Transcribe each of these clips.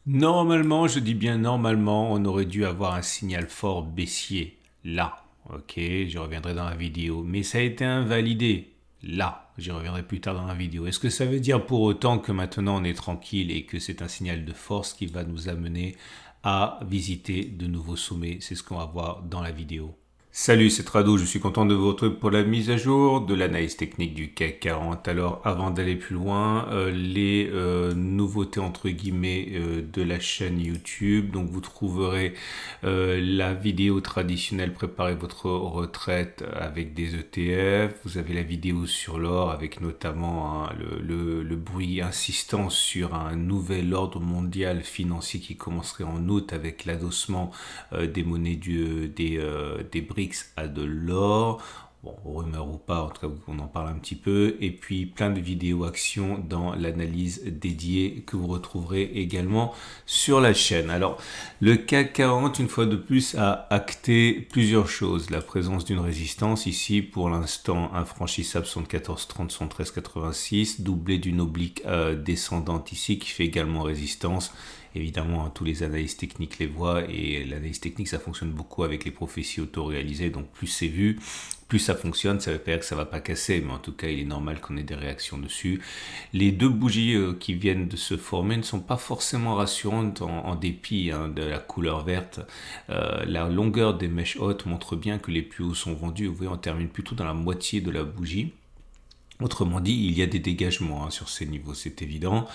Normalement, je dis bien normalement, on aurait dû avoir un signal fort baissier là. Ok, je reviendrai dans la vidéo. Mais ça a été invalidé là. J'y reviendrai plus tard dans la vidéo. Est-ce que ça veut dire pour autant que maintenant on est tranquille et que c'est un signal de force qui va nous amener à visiter de nouveaux sommets? C'est ce qu'on va voir dans la vidéo. Salut, c'est Trado, je suis content de vous retrouver pour la mise à jour de l'analyse technique du CAC 40. Alors, avant d'aller plus loin, les nouveautés entre guillemets de la chaîne YouTube. Donc, vous trouverez la vidéo traditionnelle Préparez votre retraite avec des ETF. Vous avez la vidéo sur l'or avec notamment le bruit insistant sur un nouvel ordre mondial financier qui commencerait en août avec l'adossement des monnaies des BRICS à de l'or. Bon, rumeur ou pas, en tout cas, on en parle un petit peu. Et puis, plein de vidéos actions dans l'analyse dédiée que vous retrouverez également sur la chaîne. Alors, le CAC 40, une fois de plus, a acté plusieurs choses. La présence d'une résistance ici, pour l'instant, infranchissable 74,30, 73,86, doublé d'une oblique descendante ici, qui fait également résistance. Évidemment, hein, tous les analystes techniques les voient et l'analyse technique, ça fonctionne beaucoup avec les prophéties auto-réalisées. Donc, plus c'est vu, plus ça fonctionne. Ça veut pas dire que ça va pas casser, mais en tout cas, il est normal qu'on ait des réactions dessus. Les deux bougies qui viennent de se former ne sont pas forcément rassurantes en dépit de la couleur verte. La longueur des mèches hautes montre bien que les plus hauts sont vendus. Vous voyez, on termine plutôt dans la moitié de la bougie. Autrement dit, il y a des dégagements sur ces niveaux, c'est évident.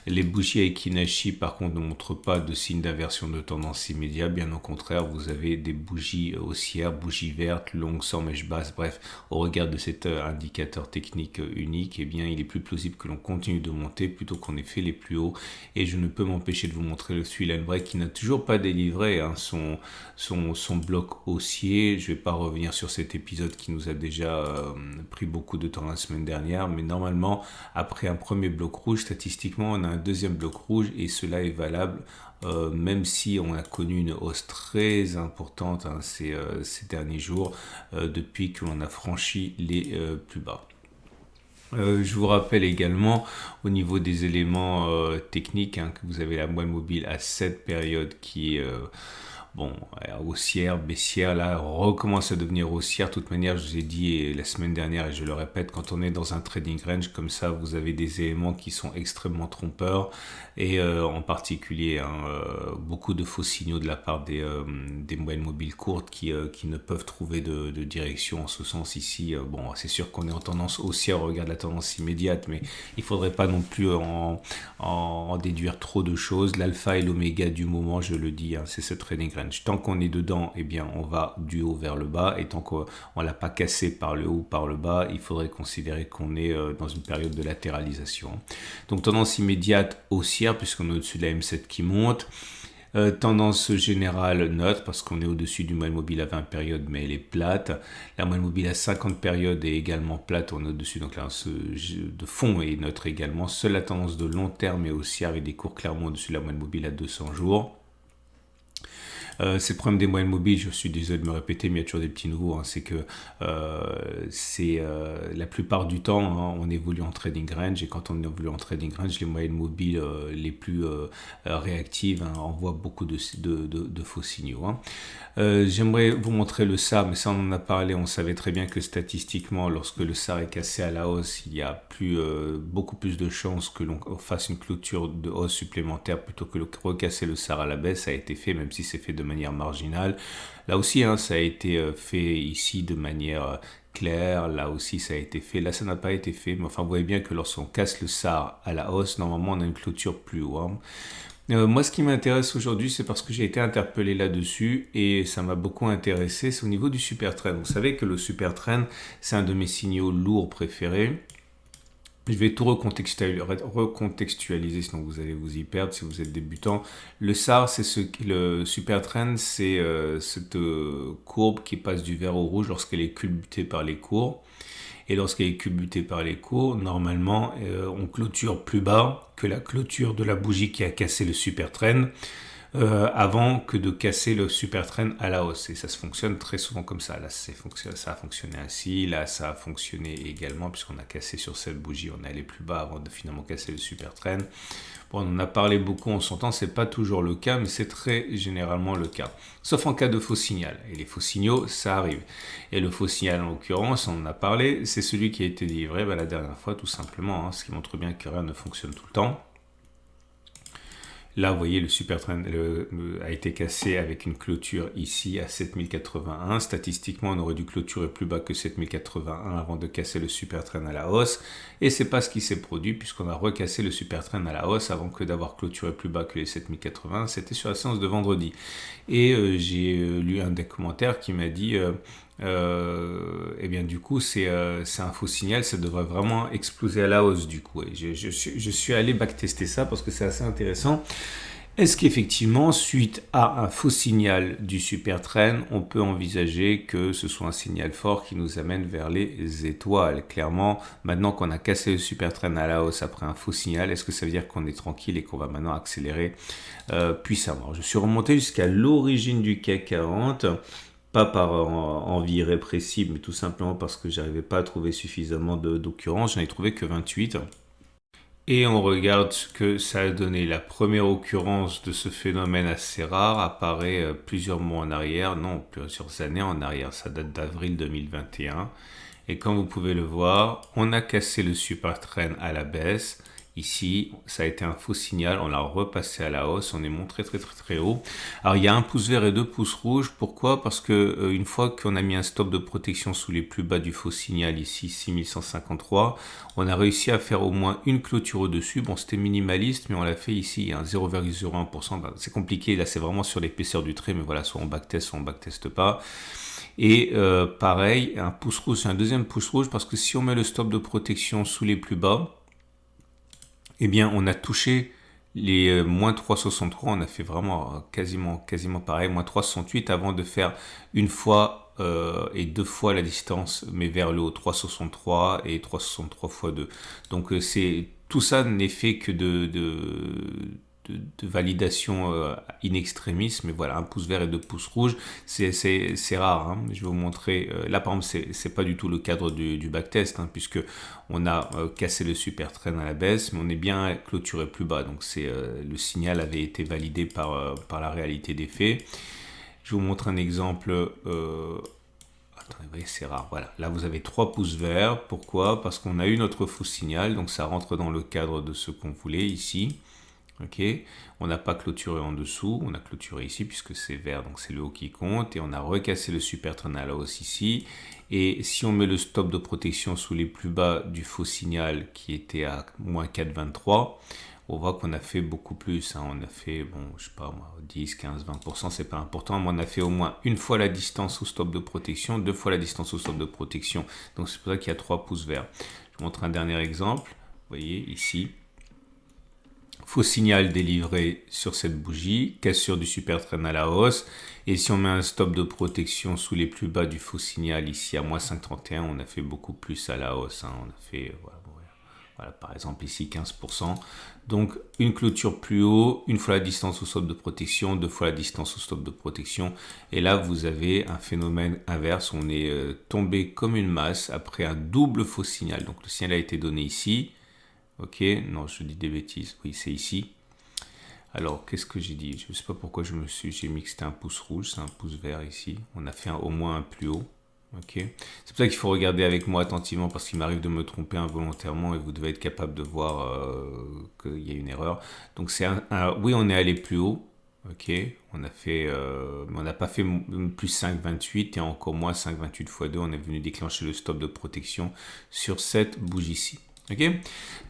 Les bougies Aekinashi, par contre, ne montrent pas de signe d'inversion de tendance immédiat. Bien au contraire, vous avez des bougies haussières, bougies vertes, longues sans mèche basse. Bref, au regard de cet indicateur technique unique, eh bien, il est plus plausible que l'on continue de monter plutôt qu'on ait fait les plus hauts. Et je ne peux m'empêcher de vous montrer le Swiss Break qui n'a toujours pas délivré son bloc haussier. Je ne vais pas revenir sur cet épisode qui nous a déjà pris beaucoup de temps la semaine dernière. Mais normalement, après un premier bloc rouge, statistiquement, on a un deuxième bloc rouge et cela est valable même si on a connu une hausse très importante ces derniers jours depuis que l'on a franchi les plus bas. Je vous rappelle également au niveau des éléments techniques que vous avez la moelle mobile à cette période qui est haussière, baissière, là, recommence à devenir haussière. De toute manière, je vous ai dit la semaine dernière, et je le répète, quand on est dans un trading range comme ça, vous avez des éléments qui sont extrêmement trompeurs, et en particulier beaucoup de faux signaux de la part des moyennes mobiles courtes qui ne peuvent trouver de direction en ce sens ici. C'est sûr qu'on est en tendance haussière au regard de la tendance immédiate, mais il ne faudrait pas non plus en déduire trop de choses. L'alpha et l'oméga du moment, je le dis, c'est ce trading range. Tant qu'on est dedans, eh bien, on va du haut vers le bas. Et tant qu'on ne l'a pas cassé par le haut, par le bas, il faudrait considérer qu'on est dans une période de latéralisation. Donc, tendance immédiate haussière, puisqu'on est au-dessus de la M7 qui monte. Tendance générale neutre, parce qu'on est au-dessus du moyenne mobile à 20 périodes, mais elle est plate. La moyenne mobile à 50 périodes est également plate, on est au-dessus, donc là, de fond est neutre également. Seule la tendance de long terme est haussière, avec des cours clairement au-dessus de la moyenne mobile à 200 jours. C'est le problème des moyennes mobiles, je suis désolé de me répéter, mais il y a toujours des petits nouveaux. C'est que la plupart du temps, on évolue en trading range, et quand on évolue en trading range, les moyennes mobiles les plus réactives envoient beaucoup de faux signaux. J'aimerais vous montrer le SAR, mais ça on en a parlé, on savait très bien que statistiquement, lorsque le SAR est cassé à la hausse, il y a beaucoup plus de chances que l'on fasse une clôture de hausse supplémentaire plutôt que de recasser le SAR à la baisse. Ça a été fait, même si c'est fait de manière marginale. Là aussi, ça a été fait ici de manière claire. Là aussi, ça a été fait. Là, ça n'a pas été fait. Mais enfin, vous voyez bien que lorsqu'on casse le SAR à la hausse, normalement, on a une clôture plus haut. Moi, ce qui m'intéresse aujourd'hui, c'est parce que j'ai été interpellé là-dessus et ça m'a beaucoup intéressé. C'est au niveau du super trend. Vous savez que le super trend, c'est un de mes signaux lourds préférés. Je vais tout recontextualiser, sinon vous allez vous y perdre si vous êtes débutant. Le SAR, le super trend, c'est cette courbe qui passe du vert au rouge lorsqu'elle est culbutée par les cours. Et lorsqu'elle est culbutée par les cours, normalement, on clôture plus bas que la clôture de la bougie qui a cassé le super trend. avant que de casser le super trend à la hausse. Et ça se fonctionne très souvent comme ça. Là, ça a fonctionné ainsi. Là, ça a fonctionné également puisqu'on a cassé sur cette bougie. On est allé plus bas avant de finalement casser le super trend. Bon, on en a parlé beaucoup, on s'entend, c'est pas toujours le cas, mais c'est très généralement le cas. Sauf en cas de faux signal. Et les faux signaux, ça arrive. Et le faux signal, en l'occurrence, on en a parlé, c'est celui qui a été délivré la dernière fois, tout simplement, ce qui montre bien que rien ne fonctionne tout le temps. Là, vous voyez, le super trend a été cassé avec une clôture ici à 7081. Statistiquement, on aurait dû clôturer plus bas que 7081 avant de casser le super trend à la hausse. Et c'est pas ce qui s'est produit puisqu'on a recassé le super trend à la hausse avant que d'avoir clôturé plus bas que les 7080. C'était sur la séance de vendredi. Et j'ai lu un des commentaires qui m'a dit... eh bien du coup c'est un faux signal, ça devrait vraiment exploser à la hausse du coup. Et je suis allé backtester ça parce que c'est assez intéressant. Est-ce qu'effectivement, suite à un faux signal du super trend, on peut envisager que ce soit un signal fort qui nous amène vers les étoiles? Clairement, maintenant qu'on a cassé le super trend à la hausse après un faux signal, est-ce que ça veut dire qu'on est tranquille et qu'on va maintenant accélérer puissamment? Je suis remonté jusqu'à l'origine du CAC 40. Pas par envie répressive, mais tout simplement parce que j'arrivais pas à trouver suffisamment d'occurrences. J'en ai trouvé que 28. Et on regarde ce que ça a donné. La première occurrence de ce phénomène assez rare apparaît plusieurs mois en arrière, non, plusieurs années en arrière. Ça date d'avril 2021. Et comme vous pouvez le voir, on a cassé le super trend à la baisse. Ici, ça a été un faux signal, on l'a repassé à la hausse, on est montré très haut. Alors il y a un pouce vert et deux pouces rouges, pourquoi? Parce que une fois qu'on a mis un stop de protection sous les plus bas du faux signal, ici 6153, on a réussi à faire au moins une clôture au-dessus. Bon, c'était minimaliste, mais on l'a fait ici, 0,01%. C'est compliqué, là c'est vraiment sur l'épaisseur du trait, mais voilà, soit on backteste, soit on backteste pas. Et pareil, un pouce rouge, c'est un deuxième pouce rouge, parce que si on met le stop de protection sous les plus bas, eh bien, on a touché les moins 3,63, on a fait vraiment quasiment pareil, moins 3,68 avant de faire une fois et deux fois la distance, mais vers le haut, 3,63 et 3,63 fois 2. Donc tout ça n'est fait que de validation in extremis, mais voilà, un pouce vert et deux pouces rouges, c'est rare. Hein. Je vais vous montrer, là par exemple, c'est pas du tout le cadre du backtest, puisque on a cassé le super trend à la baisse, mais on est bien clôturé plus bas, donc le signal avait été validé par la réalité des faits. Je vous montre un exemple. Attendez, vous voyez, c'est rare. Voilà, là vous avez 3 pouces verts. Pourquoi? Parce qu'on a eu notre faux signal, donc ça rentre dans le cadre de ce qu'on voulait ici. Ok, on n'a pas clôturé en dessous, on a clôturé ici puisque c'est vert, donc c'est le haut qui compte, et on a recassé le super trend à la hausse ici. Et si on met le stop de protection sous les plus bas du faux signal qui était à moins 4,23, on voit qu'on a fait beaucoup plus. On a fait, bon, je sais pas, 10, 15, 20%, c'est pas important, mais on a fait au moins une fois la distance au stop de protection, deux fois la distance au stop de protection. Donc c'est pour ça qu'il y a 3 pouces verts. Je vous montre un dernier exemple. Vous voyez ici. Faux signal délivré sur cette bougie, cassure du super trend à la hausse. Et si on met un stop de protection sous les plus bas du faux signal, ici à moins 5,31, on a fait beaucoup plus à la hausse. On a fait, voilà, par exemple ici 15%. Donc une clôture plus haut, une fois la distance au stop de protection, deux fois la distance au stop de protection. Et là, vous avez un phénomène inverse. On est tombé comme une masse après un double faux signal. Donc le signal a été donné ici. Ok, non, je dis des bêtises. Oui, c'est ici. Alors, qu'est-ce que j'ai dit? Je ne sais pas pourquoi j'ai mis que c'était un pouce rouge, c'est un pouce vert ici. On a fait au moins un plus haut. Ok. C'est pour ça qu'il faut regarder avec moi attentivement parce qu'il m'arrive de me tromper involontairement et vous devez être capable de voir qu'il y a une erreur. Donc oui, on est allé plus haut. Ok, on a fait, mais on n'a pas fait plus 5,28 et encore moins 5,28 x 2. On est venu déclencher le stop de protection sur cette bougie-ci. Ok,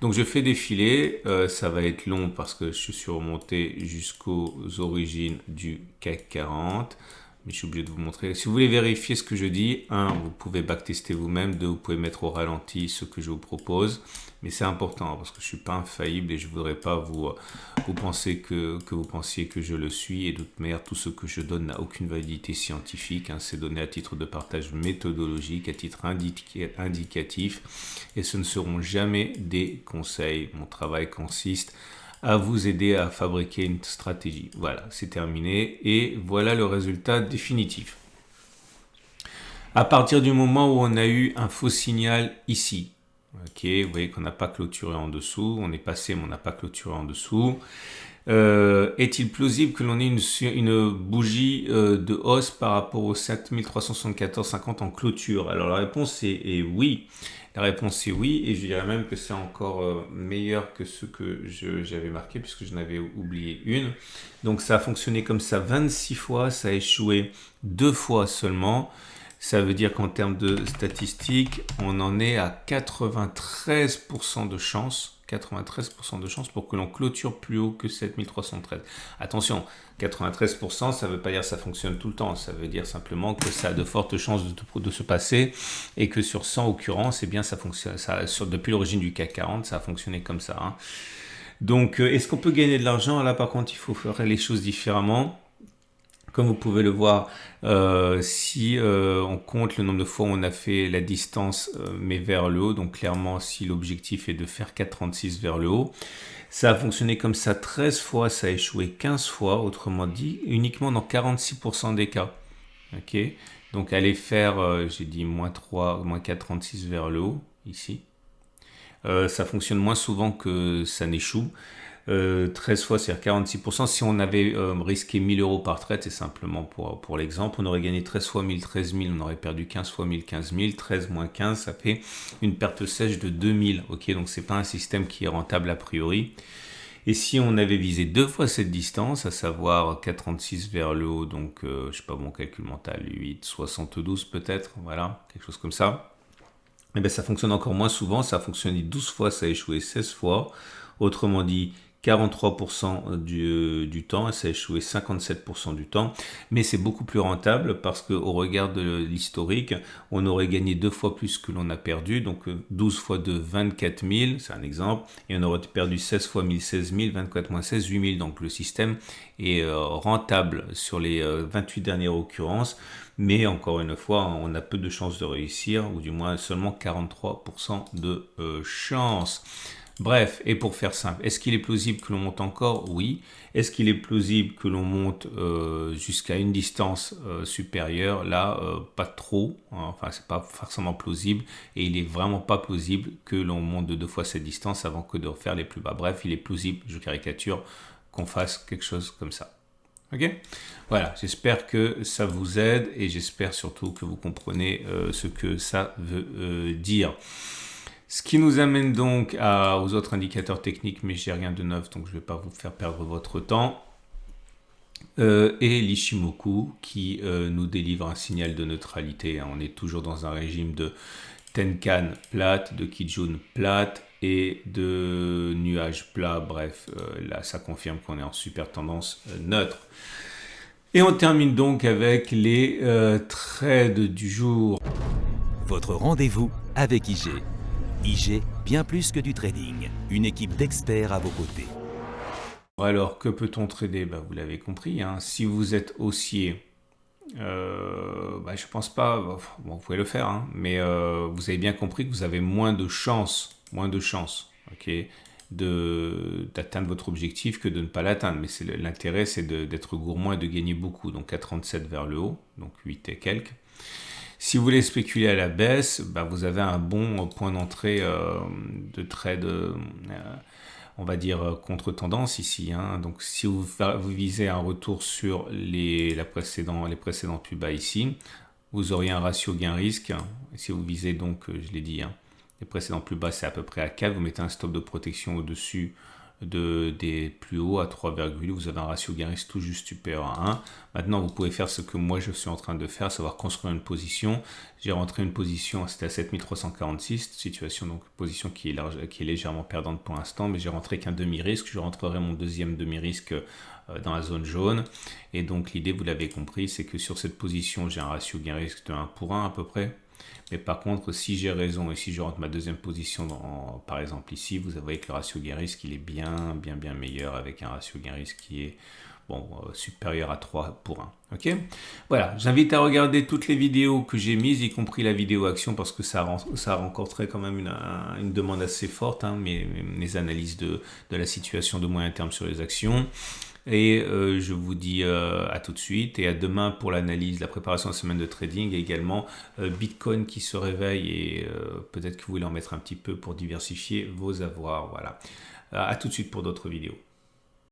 donc je fais défiler, ça va être long parce que je suis remonté jusqu'aux origines du CAC 40, mais je suis obligé de vous montrer. Si vous voulez vérifier ce que je dis, vous pouvez backtester vous-même, vous pouvez mettre au ralenti ce que je vous propose, mais c'est important parce que je ne suis pas infaillible et je ne voudrais pas vous penser que vous pensiez que je le suis, et de toute manière, tout ce que je donne n'a aucune validité scientifique, c'est donné à titre de partage méthodologique, à titre indicatif, et ce ne seront jamais des conseils. Mon travail consiste à vous aider à fabriquer une stratégie. Voilà, c'est terminé et voilà le résultat définitif. À partir du moment où on a eu un faux signal ici, ok, vous voyez qu'on n'a pas clôturé en dessous, on est passé mais on n'a pas clôturé en dessous. Est-il plausible que l'on ait une bougie de hausse par rapport au 7374,50 en clôture? Alors la réponse est oui. La réponse est oui, et je dirais même que c'est encore meilleur que ce que j'avais marqué, puisque je n'avais oublié une. Donc ça a fonctionné comme ça 26 fois, ça a échoué 2 fois seulement. Ça veut dire qu'en termes de statistiques, on en est à 93% de chance. 93% de chance pour que l'on clôture plus haut que 7313. Attention, 93%, ça ne veut pas dire que ça fonctionne tout le temps. Ça veut dire simplement que ça a de fortes chances de se passer et que sur 100 occurrences, eh bien, ça fonctionne. Depuis l'origine du CAC 40, ça a fonctionné comme ça. Hein. Donc, est-ce qu'on peut gagner de l'argent? Là, par contre, il faut faire les choses différemment. Comme vous pouvez le voir, si on compte le nombre de fois où on a fait la distance mais vers le haut, donc clairement si l'objectif est de faire 4,36 vers le haut, ça a fonctionné comme ça 13 fois, ça a échoué 15 fois, autrement dit, uniquement dans 46% des cas. Ok, donc allez faire, j'ai dit moins 3, moins 4,36 vers le haut, ici. Ça fonctionne moins souvent que ça n'échoue. 13 fois, c'est-à-dire 46%. Si on avait risqué 1000 euros par trade, c'est simplement pour l'exemple, on aurait gagné 13 fois 1000, 13 000, on aurait perdu 15 fois 1000, 15 000, 13 moins 15, ça fait une perte sèche de 2000. Ok, donc c'est pas un système qui est rentable a priori. Et si on avait visé 2 fois cette distance, à savoir 4,36 vers le haut, donc je sais pas mon calcul mental, 8,72 peut-être, voilà, quelque chose comme ça. Et bien ça fonctionne encore moins souvent, ça a fonctionné 12 fois, ça a échoué 16 fois. Autrement dit, 43% du temps et ça a échoué 57% du temps. Mais c'est beaucoup plus rentable parce qu'au regard de l'historique, on aurait gagné 2 fois plus que l'on a perdu. Donc 12 fois 2, 24 000, c'est un exemple. Et on aurait perdu 16 fois 1000, 16 000, 24 moins 16, 8 000. Donc le système est rentable sur les 28 dernières occurrences. Mais encore une fois, on a peu de chances de réussir, ou du moins seulement 43% de chance. Bref, et pour faire simple, est-ce qu'il est plausible que l'on monte encore? Oui. Est-ce qu'il est plausible que l'on monte jusqu'à une distance supérieure? Là, pas trop. Hein. Enfin, c'est pas forcément plausible. Et il est vraiment pas plausible que l'on monte de 2 fois cette distance avant que de refaire les plus bas. Bref, il est plausible, je caricature, qu'on fasse quelque chose comme ça. Ok? Voilà, j'espère que ça vous aide et j'espère surtout que vous comprenez ce que ça veut dire. Ce qui nous amène donc aux autres indicateurs techniques, mais j'ai rien de neuf, donc je ne vais pas vous faire perdre votre temps. Et l'Ishimoku qui nous délivre un signal de neutralité. On est toujours dans un régime de Tenkan plate, de Kijun plate et de nuages plats. Bref, là ça confirme qu'on est en super tendance neutre. Et on termine donc avec les trades du jour. Votre rendez-vous avec IG. IG, bien plus que du trading. Une équipe d'experts à vos côtés. Alors, que peut-on trader? Vous l'avez compris, hein. Si vous êtes haussier, je pense pas, bon, vous pouvez le faire, hein, mais vous avez bien compris que vous avez moins de chances, ok, d'atteindre votre objectif que de ne pas l'atteindre. Mais l'intérêt, c'est d'être gourmand et de gagner beaucoup. Donc 4,37 vers le haut, donc 8 et quelques. Si vous voulez spéculer à la baisse, vous avez un bon point d'entrée de trade, on va dire contre-tendance ici. Hein. Donc si vous visez un retour sur les précédents plus bas ici, vous auriez un ratio gain-risque. Si vous visez donc, je l'ai dit, hein, les précédents plus bas c'est à peu près à 4, vous mettez un stop de protection au-dessus des plus hauts à 3,8, vous avez un ratio gain-risque tout juste supérieur à 1. Maintenant, vous pouvez faire ce que moi je suis en train de faire, savoir construire une position. J'ai rentré une position, c'était à 7346, situation donc position qui est légèrement perdante pour l'instant, mais j'ai rentré qu'un demi-risque. Je rentrerai mon deuxième demi-risque dans la zone jaune. Et donc l'idée, vous l'avez compris, c'est que sur cette position, j'ai un ratio gain-risque de 1 pour 1 à peu près. Mais par contre, si j'ai raison et si je rentre ma deuxième position, par exemple ici, vous voyez que le ratio gain-risque, il est bien meilleur avec un ratio gain-risque qui est supérieur à 3 pour 1. Ok, voilà, j'invite à regarder toutes les vidéos que j'ai mises, y compris la vidéo action, parce que ça a rencontré quand même une demande assez forte, hein, mes analyses de la situation de moyen terme sur les actions. Et je vous dis à tout de suite et à demain pour l'analyse, la préparation de la semaine de trading et également Bitcoin qui se réveille et peut-être que vous voulez en mettre un petit peu pour diversifier vos avoirs. Voilà. À tout de suite pour d'autres vidéos.